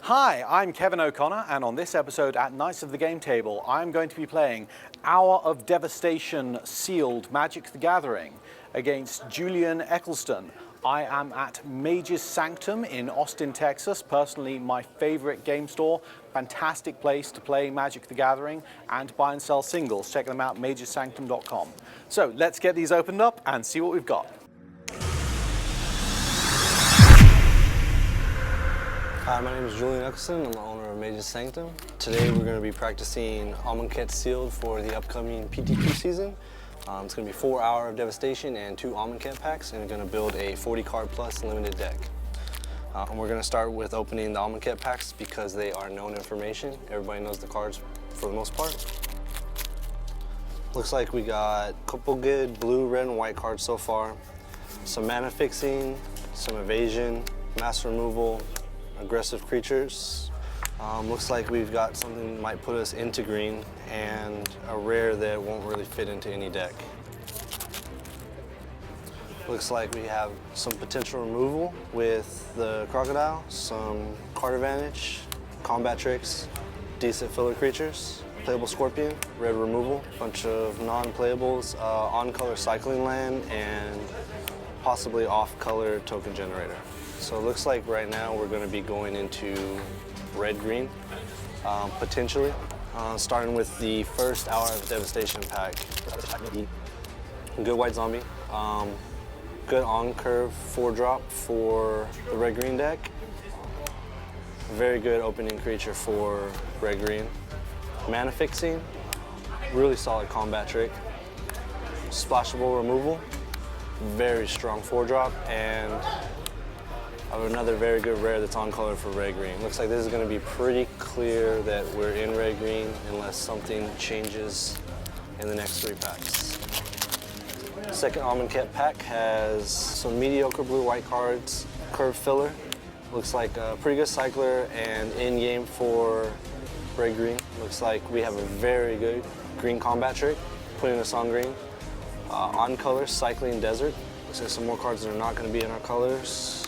Hi, I'm Kevin O'Connor, and on this episode at Knights of the Game Table, I'm going to be playing Hour of Devastation sealed Magic the Gathering against Julian Eccleston. I am at Mage's Sanctum in Austin, Texas, personally my favorite game store. Fantastic place to play Magic the Gathering and buy and sell singles. Check them out, magesanctum.com. So let's get these opened up and see what we've got. Hi, my name is Julian Eccleston. I'm the owner of Mage's Sanctum. Today we're going to be practicing Amonkhet Sealed for the upcoming PTQ season. It's going to be 4 Hour of Devastation and 2 Amonkhet packs, and we're going to build a 40 card plus limited deck. And we're going to start with opening the Amonkhet packs because they are known information. Everybody knows the cards for the most part. Looks like we got a couple good blue, red, and white cards so far. Some mana fixing, some evasion, mass removal, aggressive creatures. Looks like we've got something that might put us into green and a rare that won't really fit into any deck. Looks like we have some potential removal with the crocodile, some card advantage, combat tricks, decent filler creatures, playable scorpion, red removal, bunch of non-playables, on-color cycling land, and possibly off-color token generator. So it looks like right now we're going to be going into red-green, potentially. Starting with the first Hour of Devastation pack. Good white zombie. Good on-curve 4-drop for the red-green deck. Very good opening creature for red-green. Mana fixing. Really solid combat trick. Splashable removal. Very strong 4-drop, and another very good rare that's on color for red-green. Looks like this is going to be pretty clear that we're in red-green unless something changes in the next 3 packs. Second Amonkhet pack has some mediocre blue-white cards, curve filler. Looks like a pretty good cycler and in-game for red-green. Looks like we have a very good green combat trick, putting us on green. On-color cycling desert. Looks like some more cards that are not going to be in our colors.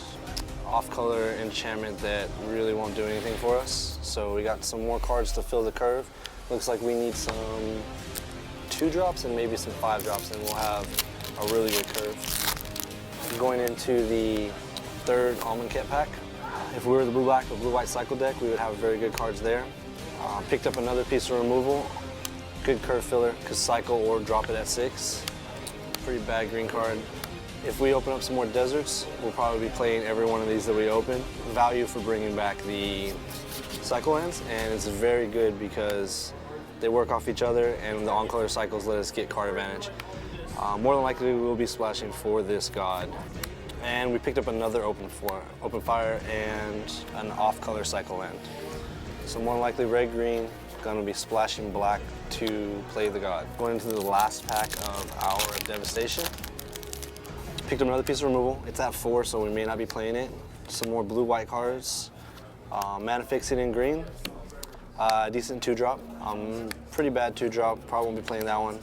Off-color enchantment that really won't do anything for us. So we got some more cards to fill the curve. Looks like we need some 2-drops and maybe some 5-drops, and we'll have a really good curve. Going into the third Amonkhet pack. If we were the blue-black or blue-white cycle deck, we would have very good cards there. Picked up another piece of removal. Good curve filler, because cycle or drop it at 6. Pretty bad green card. If we open up some more deserts, we'll probably be playing every one of these that we open. Value for bringing back the cycle lands, and it's very good because they work off each other, and the on-color cycles let us get card advantage. More than likely, we will be splashing for this god. And we picked up another open fire and an off-color cycle land. So more than likely, red-green, gonna be splashing black to play the god. Going into the last pack of Hour of Devastation. Picked up another piece of removal. It's at 4, so we may not be playing it. Some more blue-white cards. Mana fixing in green. Decent 2-drop. Pretty bad 2-drop. Probably won't be playing that one.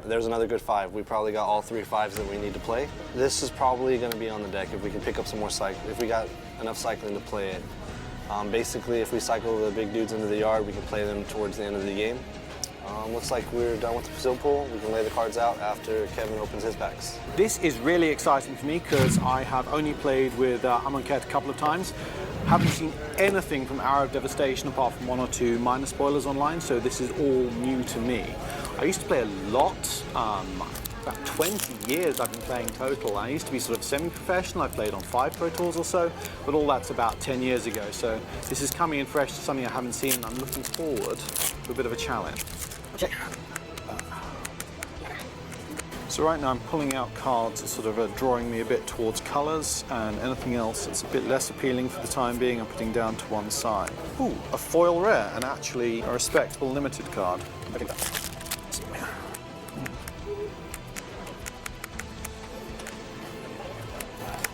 There's another good 5. We probably got all 3 5s that we need to play. This is probably going to be on the deck if we can pick up some more cycle. If we got enough cycling to play it. Basically, if we cycle the big dudes into the yard, we can play them towards the end of the game. Looks like we're done with the seal pool. We can lay the cards out after Kevin opens his packs. This is really exciting for me because I have only played with Amonkhet a couple of times. Haven't seen anything from Hour of Devastation apart from 1 or 2 minor spoilers online, so this is all new to me. I used to play a lot, about 20 years I've been playing total. I used to be sort of semi-professional. I played on 5 Pro Tours or so, but all that's about 10 years ago. So this is coming in fresh to something I haven't seen, and I'm looking forward to a bit of a challenge. Okay. So right now I'm pulling out cards that sort of are drawing me a bit towards colours, and anything else that's a bit less appealing for the time being I'm putting down to one side. Ooh, a foil rare, and actually a respectable limited card.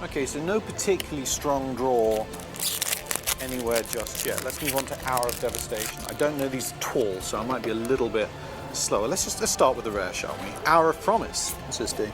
Okay, so no particularly strong draw anywhere just yet. Let's move on to Hour of Devastation. I don't know these at all, so I might be a little bit slower. Let's start with the rare, shall we? Hour of Promise. What's this do?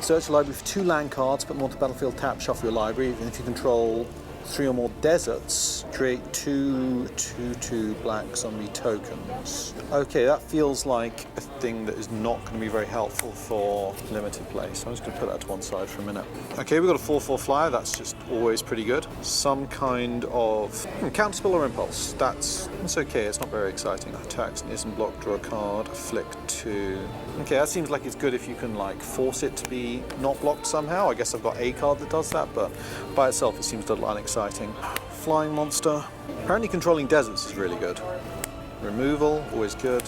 Search the library for 2 land cards, put them onto the battlefield, tap, shuffle your library. Even if you control 3 or more deserts, create 2/2/2 black zombie tokens. Okay, that feels like a thing that is not going to be very helpful for limited play, so I'm just going to put that to one side for a minute. Okay, we've got a 4/4 flyer, that's just always pretty good. Some kind of counterspell or impulse, that's okay, it's not very exciting. Attacks and isn't blocked, draw a card, afflict 2. Okay, that seems like it's good if you can like force it to be not blocked somehow. I guess I've got a card that does that, but by itself it seems a little unexciting. Flying monster. Apparently controlling deserts is really good. Removal, always good.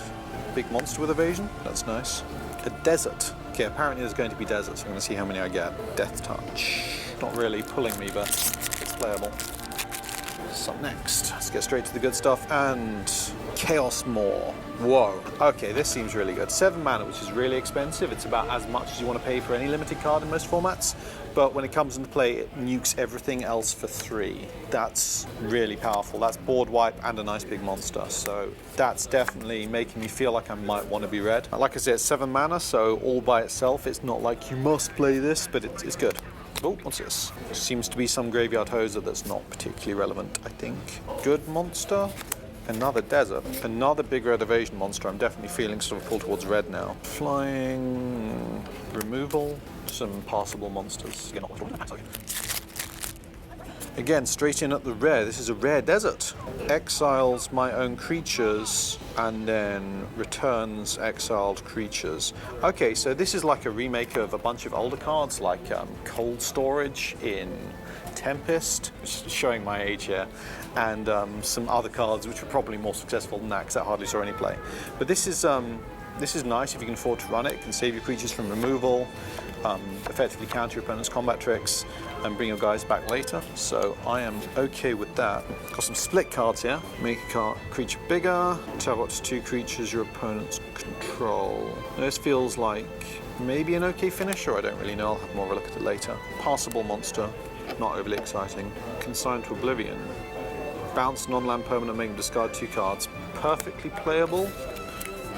Big monster with evasion, that's nice. A desert. Okay, apparently there's going to be deserts. I'm going to see how many I get. Death touch. Not really pulling me, but it's playable. What's up next? Let's get straight to the good stuff. And Chaos Maw. Whoa. Okay, this seems really good. 7 mana, which is really expensive. It's about as much as you want to pay for any limited card in most formats. But when it comes into play, it nukes everything else for 3. That's really powerful. That's board wipe and a nice big monster. So that's definitely making me feel like I might want to be red. Like I said, it's 7 mana, so all by itself, it's not like you must play this, but it's good. Oh, what's this? Seems to be some graveyard hoser that's not particularly relevant, I think. Good monster. Another desert. Another big red evasion monster. I'm definitely feeling sort of pulled towards red now. Flying. Removal. Some passable monsters. Again, straight in at the rare. This is a rare desert. Exiles my own creatures and then returns exiled creatures. Okay, so this is like a remake of a bunch of older cards like Cold Storage in Tempest, showing my age here, and some other cards which were probably more successful than that because I hardly saw any play. But this is nice if you can afford to run it. It can save your creatures from removal, effectively counter your opponent's combat tricks, and bring your guys back later. So I am okay with that. Got some split cards here. Make a creature bigger, tell up to 2 creatures your opponents control. This feels like maybe an okay finisher, I don't really know, I'll have more of a look at it later. Passable monster, not overly exciting. Consigned to Oblivion. Bounce non-land permanent, make them discard 2 cards. Perfectly playable.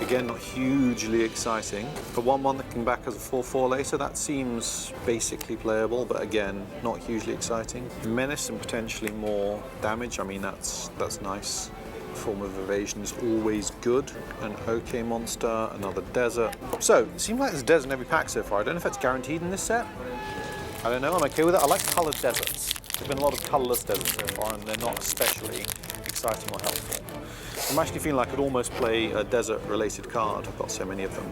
Again, not hugely exciting. For 1/1 that can back as a 4/4 later, that seems basically playable, but again, not hugely exciting. Menace and potentially more damage, I mean, that's nice. Form of evasion is always good. An okay monster, another desert. So, it seems like there's a desert in every pack so far. I don't know if that's guaranteed in this set. I don't know, I'm okay with it. I like coloured deserts. There's been a lot of colourless deserts so far, and they're not especially exciting or helpful. I'm actually feeling like I could almost play a desert-related card. I've got so many of them.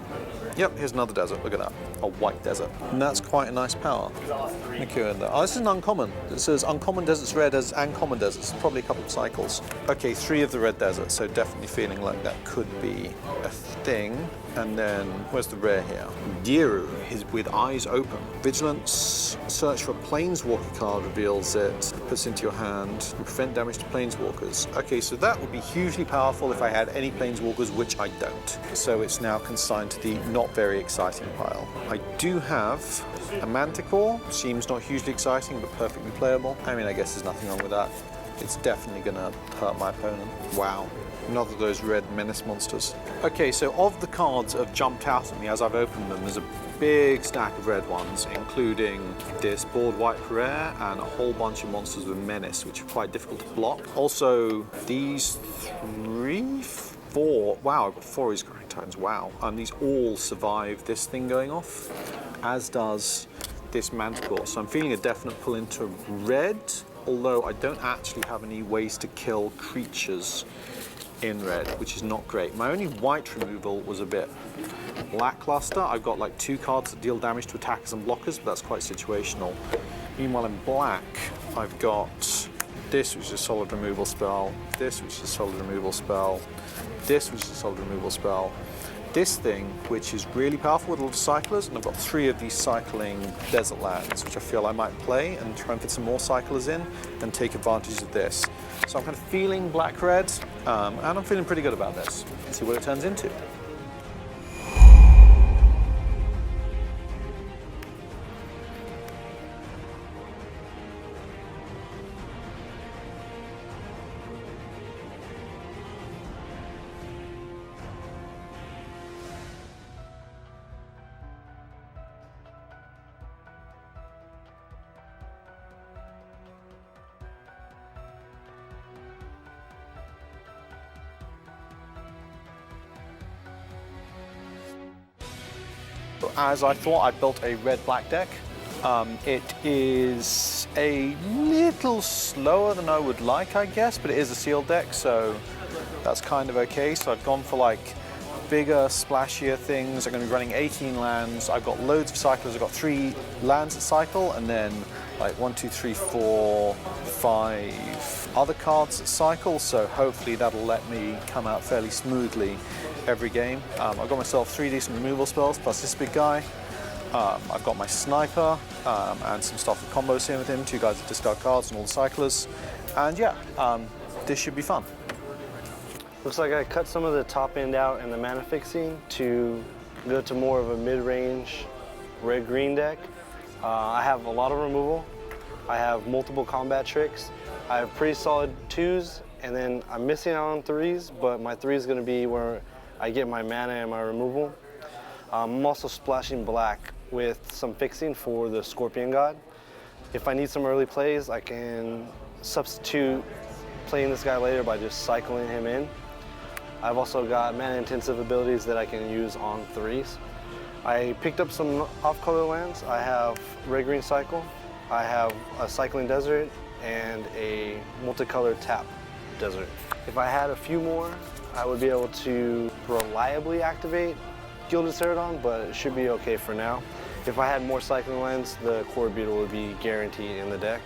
Yep, here's another desert. Look at that. A white desert. And that's quite a nice power. Okay, oh, this is an uncommon. It says uncommon deserts, rare deserts, and common deserts. Probably a couple of cycles. Okay, 3 of the red deserts, so definitely feeling like that could be a thing. And then, where's the rare here? Diru is with eyes open. Vigilance, search for a planeswalker card, reveals it, puts into your hand, and prevent damage to planeswalkers. Okay, so that would be hugely powerful if I had any planeswalkers, which I don't. So it's now consigned to the not very exciting pile. I do have a Manticore, seems not hugely exciting, but perfectly playable. I mean, I guess there's nothing wrong with that. It's definitely gonna hurt my opponent. Wow. Another of those red menace monsters. Okay, so of the cards that have jumped out at me as I've opened them, there's a big stack of red ones, including this board wipe rare and a whole bunch of monsters with menace, which are quite difficult to block. Also, these 3, 4, wow, I've got 4 of these Grand Titans, wow. And these all survive this thing going off, as does this Manticore. So I'm feeling a definite pull into red, although I don't actually have any ways to kill creatures in red, which is not great. My only white removal was a bit lackluster. I've got like 2 cards that deal damage to attackers and blockers, but that's quite situational. Meanwhile in black, I've got this, which is a solid removal spell, this, which is a solid removal spell, this, which is a solid removal spell, this thing, which is really powerful with a lot of cyclers, and I've got 3 of these cycling desert lands, which I feel I might play and try and fit some more cyclers in and take advantage of this. So I'm kind of feeling black-red, and I'm feeling pretty good about this. Let's see what it turns into. As I thought, I built a red-black deck. It is a little slower than I would like, I guess, but it is a sealed deck, so that's kind of okay. So I've gone for like bigger, splashier things. I'm going to be running 18 lands. I've got loads of cyclers. I've got 3 lands that cycle, and then like 1, 2, 3, 4, 5 other cards that cycle. So hopefully that'll let me come out fairly smoothly every game. I've got myself 3 decent removal spells plus this big guy. I've got my sniper and some stuff with combos here with him. 2 guys that discard cards and all the cyclers. And yeah, this should be fun. Looks like I cut some of the top end out and the mana fixing to go to more of a mid-range red-green deck. I have a lot of removal. I have multiple combat tricks. I have pretty solid 2s, and then I'm missing out on 3s, but my 3 is going to be where I get my mana and my removal. I'm also splashing black with some fixing for the Scorpion God. If I need some early plays, I can substitute playing this guy later by just cycling him in. I've also got mana-intensive abilities that I can use on 3s. I picked up some off-color lands. I have red-green cycle, I have a cycling desert, and a multicolored tap desert. If I had a few more, I would be able to reliably activate Gilded Ceradon, but it should be okay for now. If I had more cycling lands, the Core Beetle would be guaranteed in the deck.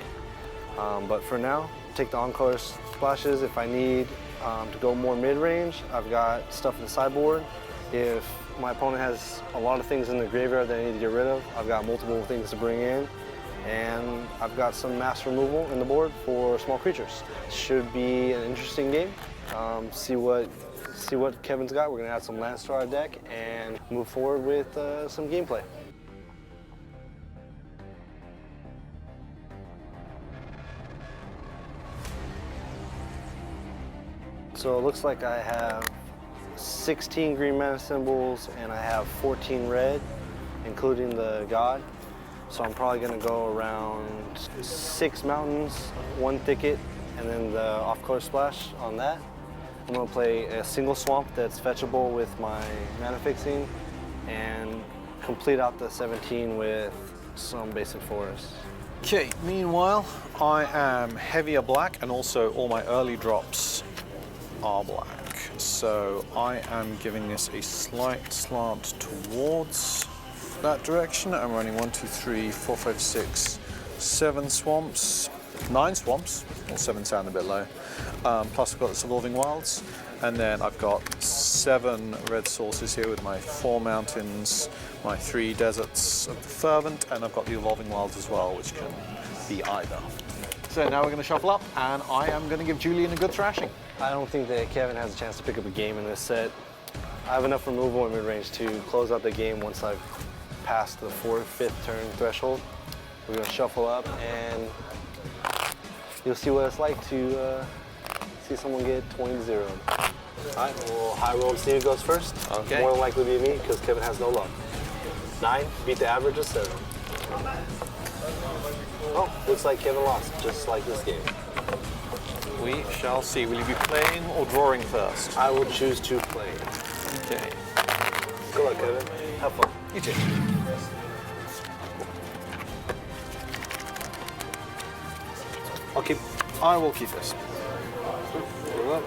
But for now, take the on-color splashes. If I need to go more mid-range, I've got stuff in the sideboard. If my opponent has a lot of things in the graveyard that I need to get rid of, I've got multiple things to bring in. And I've got some mass removal in the board for small creatures. Should be an interesting game. See what Kevin's got. We're gonna add some lands to our deck and move forward with some gameplay. So it looks like I have 16 green mana symbols and I have 14 red, including the god. So I'm probably gonna go around 6 mountains, 1 thicket, and then the off-color splash on that. I'm gonna play a single swamp that's fetchable with my mana fixing and complete out the 17 with some basic forests. Okay, meanwhile, I am heavier black and also all my early drops are black. So I am giving this a slight slant towards that direction. I'm running 1, 2, 3, 4, 5, 6, 7 swamps, 9 swamps, or 7 sound a bit low. Plus I've got the Evolving Wilds, and then I've got 7 red sources here with my 4 mountains, my 3 deserts of the Fervent, and I've got the Evolving Wilds as well, which can be either. So now we're going to shuffle up, and I am going to give Julian a good thrashing. I don't think that Kevin has a chance to pick up a game in this set. I have enough removal in mid-range to close out the game once I've passed the 4th, 5th turn threshold. We're going to shuffle up, and you'll see what it's like to see someone get 20-0. All right, well, high roll Steve goes first. Okay. More than likely be me because Kevin has no luck. 9, beat the average of 7. Oh, looks like Kevin lost, just like this game. We shall see. Will you be playing or drawing first? I will choose to play. Okay. Good luck, Kevin. Have fun. You too. I will keep this. Good luck.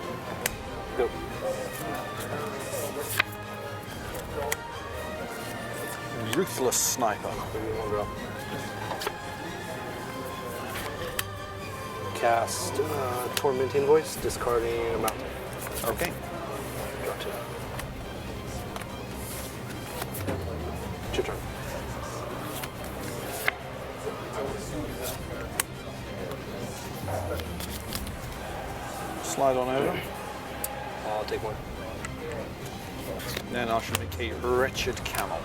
Go. Ruthless sniper. Cast Tormenting Voice, discarding a mountain. Okay. Gotcha. It's your turn. Slide on over. I'll take 1. Then I shall make a wretched camel.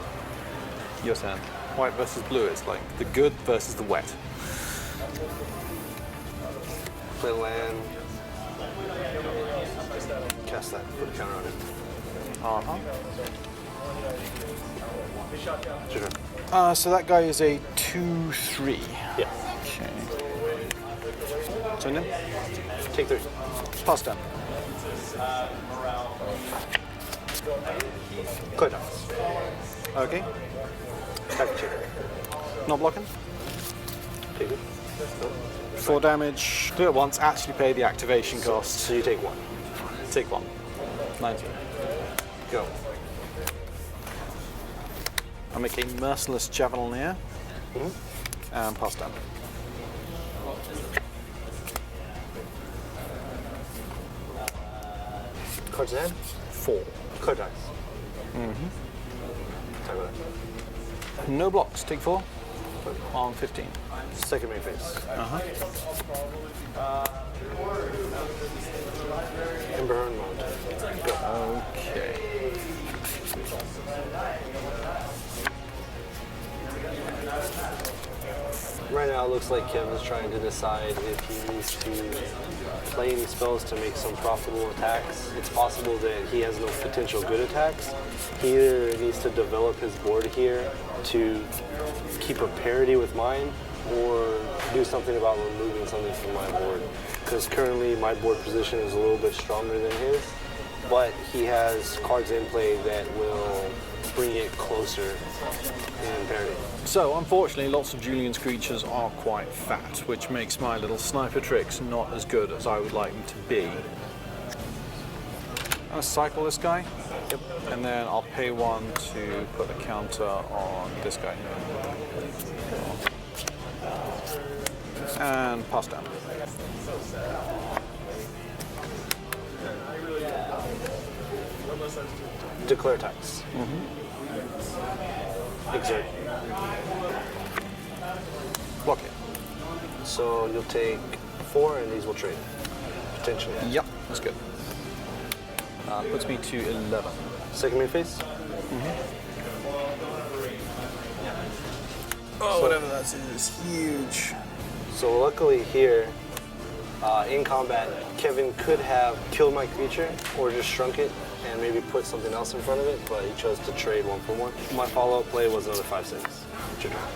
Your turn. White versus blue. It's like the good versus the wet. Play land. Cast that. Put a counter on it. Uh-huh. It's your turn. So that guy is a 2/3. Yeah. Okay. Turn in. Take 3. Pass down. Clear dice. Okay. Attack check. Not blocking. Take it. 4 damage. Do it once. Actually pay the activation cost. So you take 1. Take 1. 19. Go. I make a merciless javelin here. And pass down. Cards in hand. 4. Clear dice. Attack with that. No blocks. Take 4. On 15. Second main phase. Ember Horn mode. Go. Okay. Right now, it looks like Kevin's trying to decide if he needs to play any spells to make some profitable attacks. It's possible that he has no potential good attacks. He either needs to develop his board here to keep a parity with mine, or do something about removing something from my board. Because currently, my board position is a little bit stronger than his, but he has cards in play that will bring it closer in parity. So, unfortunately, lots of Julian's creatures are quite fat, which makes my little sniper tricks not as good as I would like them to be. I'm going to cycle this guy, and then I'll pay 1 to put a counter on this guy. And pass down. Declare attacks. Exert. Block it. So you'll take 4 and these will trade. Potentially. Yep, that's good. Puts me to 11. Second main phase. Oh, whatever that is huge. So luckily here, in combat, Kevin could have killed my creature or just shrunk it and maybe put something else in front of it, but he chose to trade 1 for 1. My follow-up play was another 5/6. It's your turn.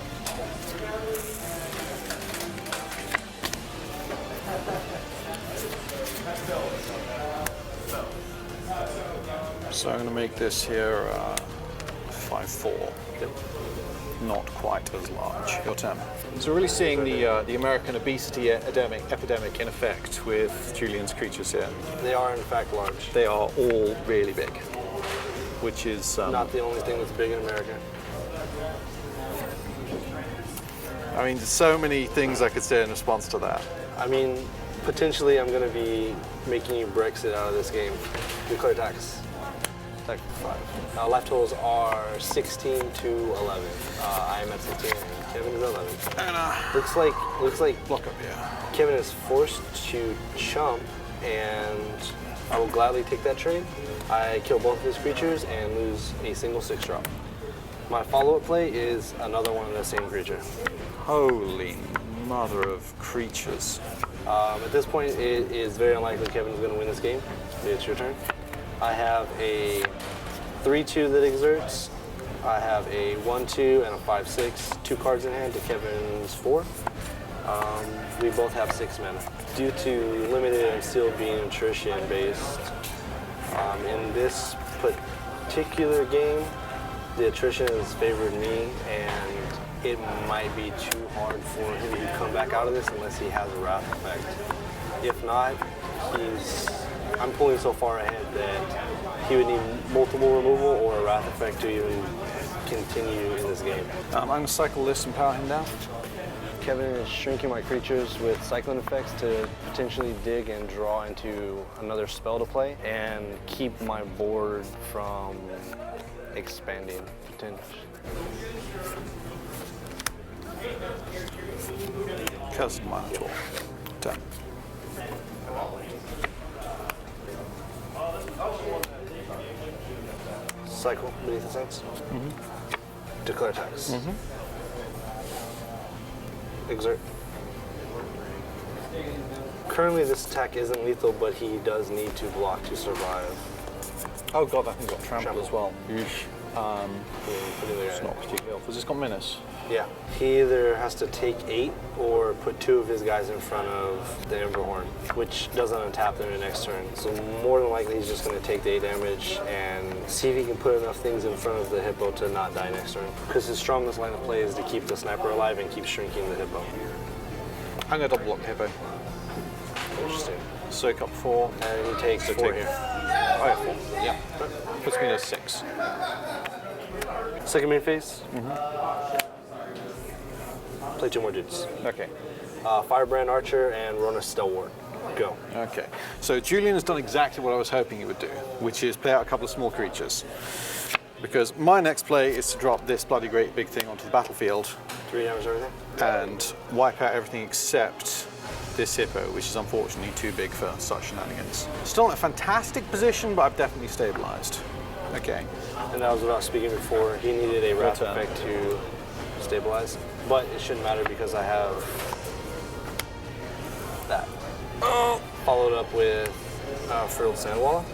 So I'm going to make this here 5/4. Not quite as large. Your turn. So we're really seeing the American obesity epidemic in effect with Julian's creatures here. They are in fact large. They are all really big, which is Not the only thing that's big in America. I mean, there's so many things I could say in response to that. I mean, potentially I'm going to be making you Brexit out of this game. Declare attacks. Attack for 5. Life totals are 16 to 11. I am at 16 and Kevin is at 11. And Looks like block up here. Kevin is forced to chump, and I will gladly take that trade. I kill both of his creatures and lose a single 6-drop. My follow-up play is another one of the same creature. Holy mother of creatures. At this point, it is very unlikely Kevin is going to win this game. It's your turn. I have a 3/2 that exerts. I have a 1/2 and a 5/6. 2 cards in hand to Kevin's 4. We both have 6 mana. Due to limited and sealed being attrition based, in this particular game, the attrition has favored me, and it might be too hard for him to come back out of this unless he has a Wrath effect. If not, I'm pulling so far ahead that he would need multiple removal or a Wrath effect to even continue in this game. I'm going to cycle this and power him down. Kevin is shrinking my creatures with cyclone effects to potentially dig and draw into another spell to play and keep my board from expanding potentially. Cast Minotaur. 10. Cycle beneath the sense. Declare attacks. Exert. Currently this attack isn't lethal, but he does need to block to survive. Oh god, that thing got trampled as well. Yeesh. It's not particularly helpful. Has this got menace? Yeah. He either has to take 8 or put 2 of his guys in front of the Emberhorn, which doesn't untap them in the next turn. So more than likely he's just going to take the 8 damage and see if he can put enough things in front of the Hippo to not die next turn. Because his strongest line of play is to keep the Sniper alive and keep shrinking the Hippo. I'm going to double block the Hippo. Interesting. Soak up 4. And he takes 4 here. Oh yeah, 4. Yeah. Puts me to 6. Second main phase. Play 2 more dudes. Okay. Firebrand Archer and Rona Stalwart. Go. Okay. So Julian has done exactly what I was hoping he would do, which is play out a couple of small creatures. Because my next play is to drop this bloody great big thing onto the battlefield 3 damage everything. and wipe out everything except this Hippo, which is unfortunately too big for such shenanigans. Still not a fantastic position, but I've definitely stabilized. Okay. And I was about speaking before, he needed a wrath effect to stabilize. But it shouldn't matter because I have that. Followed up with Frilled Sandwalla.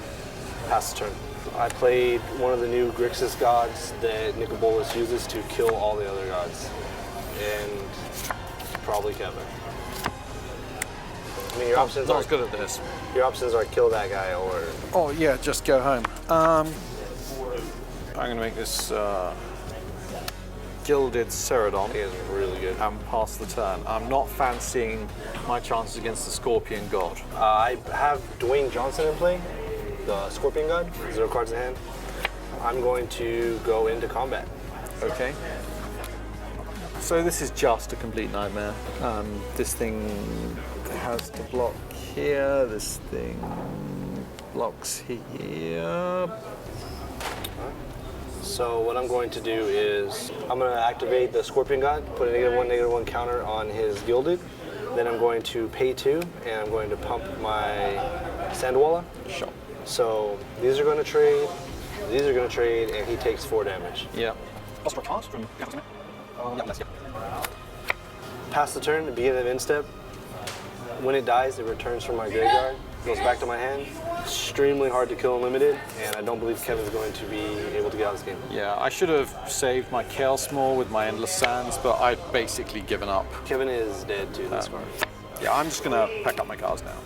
Pass the turn. I played one of the new Grixis gods that Nicobolus uses to kill all the other gods. And probably Kevin. I mean, your options Not are as good at this. Your options are kill that guy or... Oh yeah, just go home. I'm going to make this Gilded Ceradon. He is really good. And pass the turn. I'm not fancying my chances against the Scorpion God. I have Dwayne Johnson in play, the Scorpion God, 0 cards in hand. I'm going to go into combat. Okay. So this is just a complete nightmare. This thing has to block here. This thing blocks here. So what I'm going to do is I'm going to activate the Scorpion God, put a -1/-1 counter on his Gilded. Then I'm going to pay 2, and I'm going to pump my Sandwalla. Sure. So these are going to trade, these are going to trade, and he takes 4 damage. Yeah. Pass the turn, begin of instep. When it dies, it returns from my graveyard, goes back to my hand. Extremely hard to kill and limited, and I don't believe Kevin's going to be able to get out of this game. Yeah, I should have saved my Chaos more with my Endless Sands, but I've basically given up. Kevin is dead to this card. Yeah, I'm just going to pack up my cards now.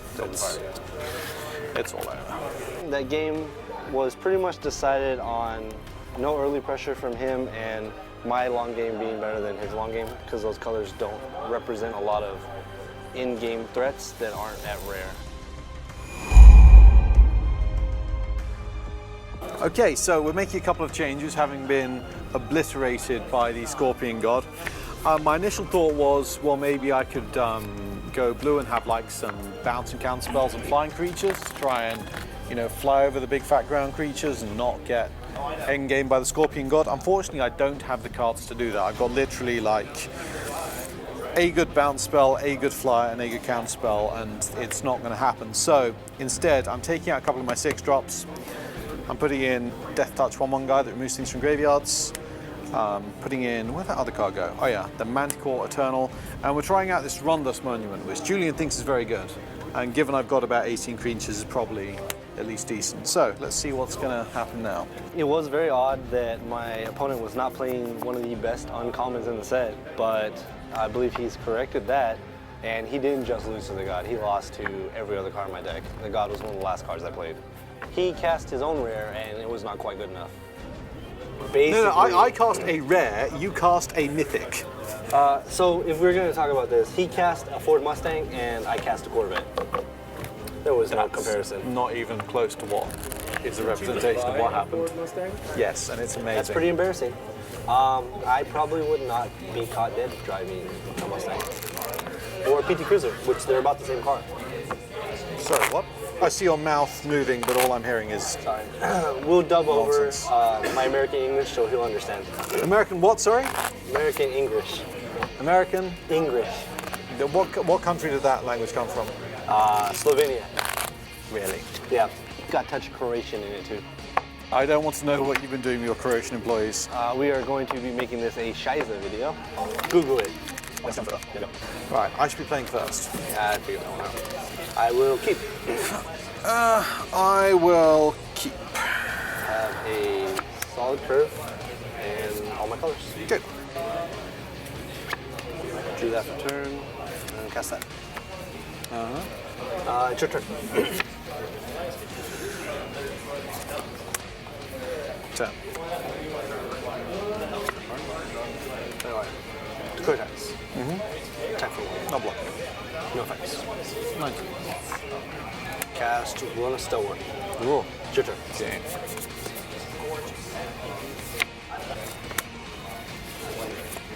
It's all over. That game was pretty much decided on no early pressure from him and my long game being better than his long game, because those colors don't represent a lot of in-game threats that aren't at rare. Okay, so we're making a couple of changes, having been obliterated by the Scorpion God. My initial thought was, well, maybe I could go blue and have like some bounce and counter spells and flying creatures to try and, you know, fly over the big fat ground creatures and not get endgame by the Scorpion God. Unfortunately, I don't have the cards to do that. I've got literally like a good bounce spell, a good fly, and a good counter spell, and it's not going to happen. So instead, I'm taking out a couple of my 6-drops. I'm putting in Death Touch 1/1 guy that removes things from graveyards. Putting in, where'd that other card go? Oh yeah, the Manticore Eternal. And we're trying out this Rondos Monument, which Julian thinks is very good. And given I've got about 18 creatures, it's probably at least decent. So let's see what's gonna happen now. It was very odd that my opponent was not playing one of the best uncommons in the set, but I believe he's corrected that. And he didn't just lose to the God, he lost to every other card in my deck. The God was one of the last cards I played. He cast his own rare, and it was not quite good enough. Basically, No, I cast a rare, you cast a mythic. So if we're going to talk about this, he cast a Ford Mustang, and I cast a Corvette. There was no comparison. Not even close to what is a representation of what happened. Ford Mustang? Yes, and it's amazing. That's pretty embarrassing. I probably would not be caught dead driving a Mustang. Or a PT Cruiser, which they're about the same car. Sorry, what? I see your mouth moving, but all I'm hearing is... Sorry. We'll dub Nonsense. over my American English so he'll understand. American what, sorry? American English. American? English. What country did that language come from? Slovenia. Really? Yeah. Got a touch of Croatian in it too. I don't want to know what you've been doing with your Croatian employees. We are going to be making this a Shiza video. Google it. Right, I should be playing first. I figured that one out. I will keep. I will keep. Have a solid curve and all my colors. Good. Do that for turn and cast that. It's your turn. Turn. Anyway, clear attacks. Attack for 1. Not blocking. No effects. 19. Cast Run a Stalwart. Roar. It's your turn. Okay.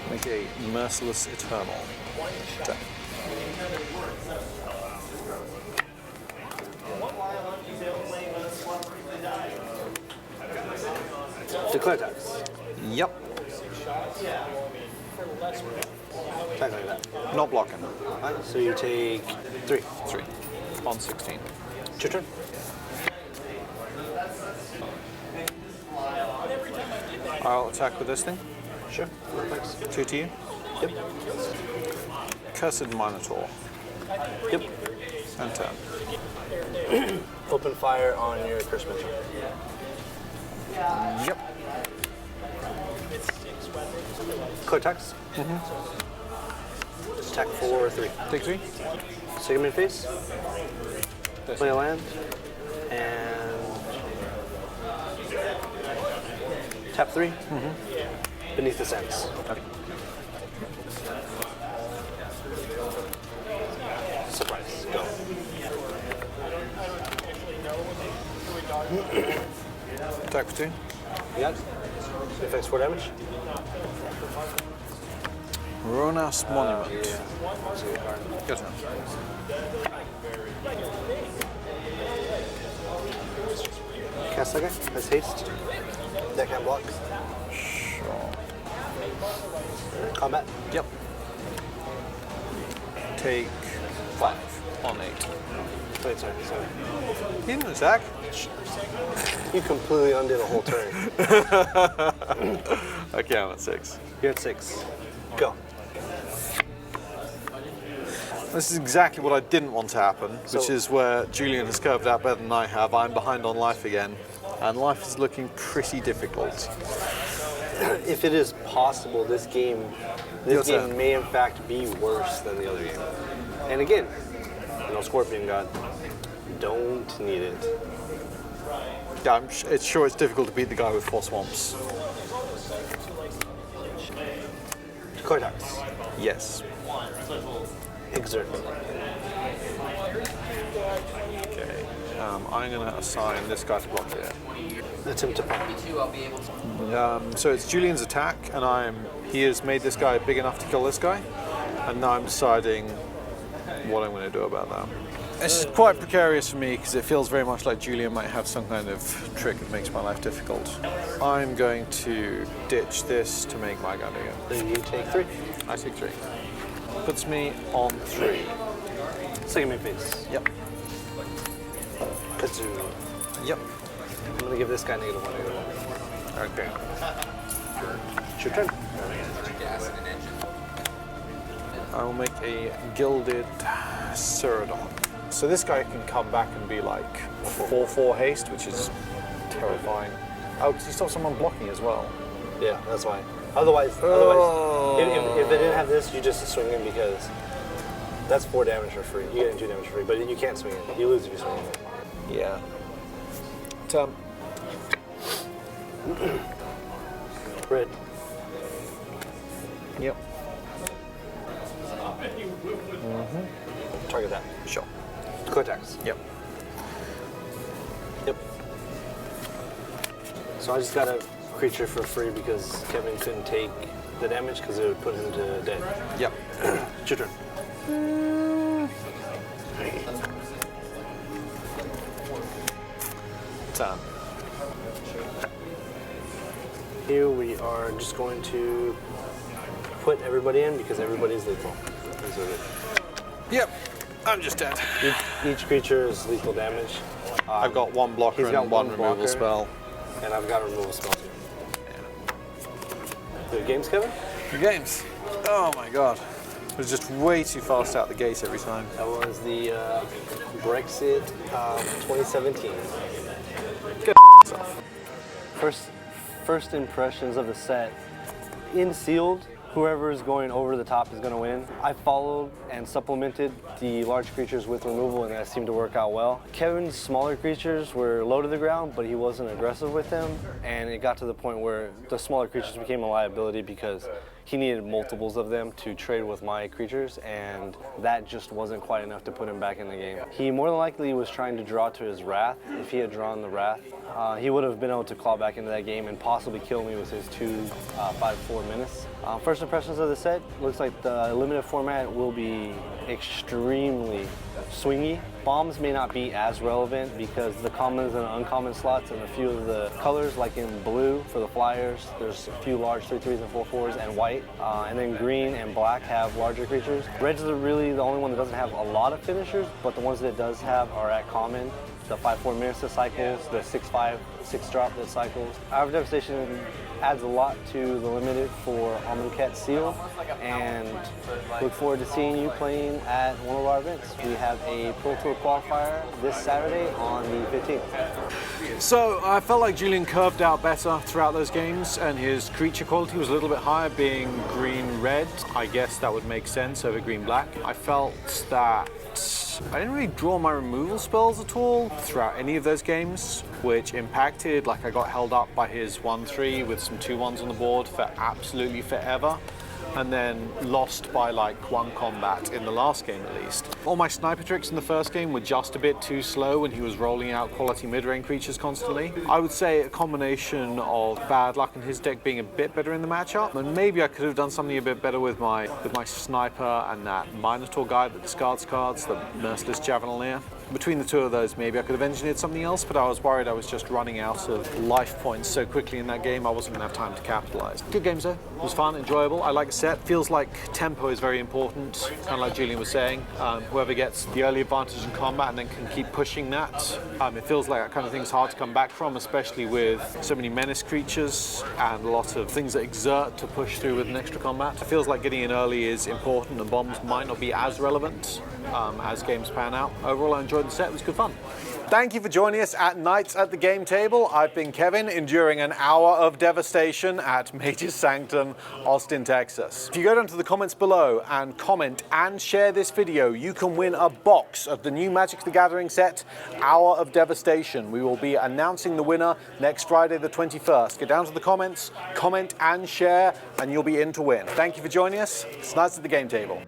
Make a Merciless Eternal. Turn. Declare attacks. Yep. Attack like that. Not blocking. Alright, so you take 3. 3. On 16. It's your turn. I'll attack with this thing. Sure. Thanks. 2 to you. Yep. Cursed Minotaur. Yep. And turn. Open fire on your Curse Minotaur. Yep. Clear attacks. Attack for 3. Take 3. Second main phase. This. Play a land. And tap 3. Beneath the Sands. Okay. Surprise. Go. Attack for 2. You got it? Affects 4 damage. Ronas Monument. That's a good card. Your turn. Cast that guy. Has haste. That can't block. Sure. Combat. Yep. Take 5 on 8. Wait, sorry. He didn't attack. You completely undid a whole turn. Okay, I'm at 6. You're at 6. Go. This is exactly what I didn't want to happen, which So- is where Julian has curved out better than I have. I'm behind on life again, and life is looking pretty difficult. If it is possible, this game Your turn. may in fact be worse than the other game. And again, Scorpion God, don't need it. Yeah, it's sure it's difficult to beat the guy with 4 swamps. Cortex. Yes. Exert. Okay. I'm going to assign this guy to block here. Attempt to pump. So it's Julian's attack, and he has made this guy big enough to kill this guy, and now I'm deciding what I'm going to do about that. This is quite precarious for me because it feels very much like Julian might have some kind of trick that makes my life difficult. I'm going to ditch this to make my guy bigger. Then you take 3. I take 3. Puts me on 3. Second main phase. Yep. Kazoo. Yep. I'm gonna give this guy -1/-1. Okay. It's your turn. I will make a Gilded Ceradon. So this guy can come back and be like 4/4 haste, which is terrifying. Oh, does he stop someone blocking as well? Yeah, that's why. Otherwise, if it didn't have this, you just swing in because that's 4 damage for free. You get 2 damage for free, but you can't swing it. You lose if you swing it. Yeah. Red. Yep. Target that. Sure. Cortex. Yep. Yep. So I just got a creature for free because Kevin couldn't take the damage because it would put him to dead. Yep. It's your turn. Turn. Here we are just going to put everybody in because everybody's lethal. Yep. I'm just dead. Each creature is lethal damage. I've got 1 blocker he's got and 1 one removal blocker. spell. And I've got a removal spell too. Good games, Kevin? Good games. Oh my god. It was just way too fast out the gate every time. That was the Brexit 2017. Get yourself. first impressions of the set, in sealed, whoever is going over the top is going to win. I followed and supplemented the large creatures with removal, and that seemed to work out well. Kevin's smaller creatures were low to the ground, but he wasn't aggressive with them, and it got to the point where the smaller creatures became a liability because he needed multiples of them to trade with my creatures, and that just wasn't quite enough to put him back in the game. He more than likely was trying to draw to his Wrath. If he had drawn the Wrath, he would have been able to claw back into that game and possibly kill me with his 2 5/4 menace. First impressions of the set, looks like the limited format will be extremely swingy. Bombs may not be as relevant because the commons and uncommon slots and a few of the colors, like in blue for the flyers, there's a few large 3/3s and 4/4s, and white. And then green and black have larger creatures. Red's is really the only one that doesn't have a lot of finishers, but the ones that it does have are at common. The 5/4 menace that cycles, the 6/5, 6-drop that cycles. Hour of Devastation adds a lot to the limited for Amonkhet Seal, and look forward to seeing you playing at one of our events. We have a Pro Tour qualifier this Saturday on the 15th. So I felt like Julian curved out better throughout those games, and his creature quality was a little bit higher, being green-red. I guess that would make sense over green-black. I felt that I didn't really draw my removal spells at all throughout any of those games, which impacted, like I got held up by his 1/3 with some 2/1s on the board for absolutely forever, and then lost by like 1 combat in the last game at least. All my sniper tricks in the first game were just a bit too slow when he was rolling out quality mid-range creatures constantly. I would say a combination of bad luck and his deck being a bit better in the matchup, and maybe I could have done something a bit better with my sniper and that Minotaur guy that discards cards, the Merciless Javelier. Between the two of those, maybe I could have engineered something else, but I was worried I was just running out of life points so quickly in that game I wasn't going to have time to capitalize. Good games though. It was fun, enjoyable. I like the set. Feels like tempo is very important, kind of like Julian was saying. Whoever gets the early advantage in combat and then can keep pushing that. It feels like that kind of thing is hard to come back from, especially with so many menace creatures and a lot of things that exert to push through with an extra combat. It feels like getting in early is important, and bombs might not be as relevant as games pan out. Overall, I enjoyed the set. It was good fun. Thank you for joining us at Nights at the Game Table. I've been Kevin, enduring an hour of devastation at Mage's Sanctum, Austin, Texas. If you go down to the comments below and comment and share this video, you can win a box of the new Magic the Gathering set, Hour of Devastation. We will be announcing the winner next Friday the 21st. Get down to the comments, comment and share, and you'll be in to win. Thank you for joining us. It's Nights at the Game Table.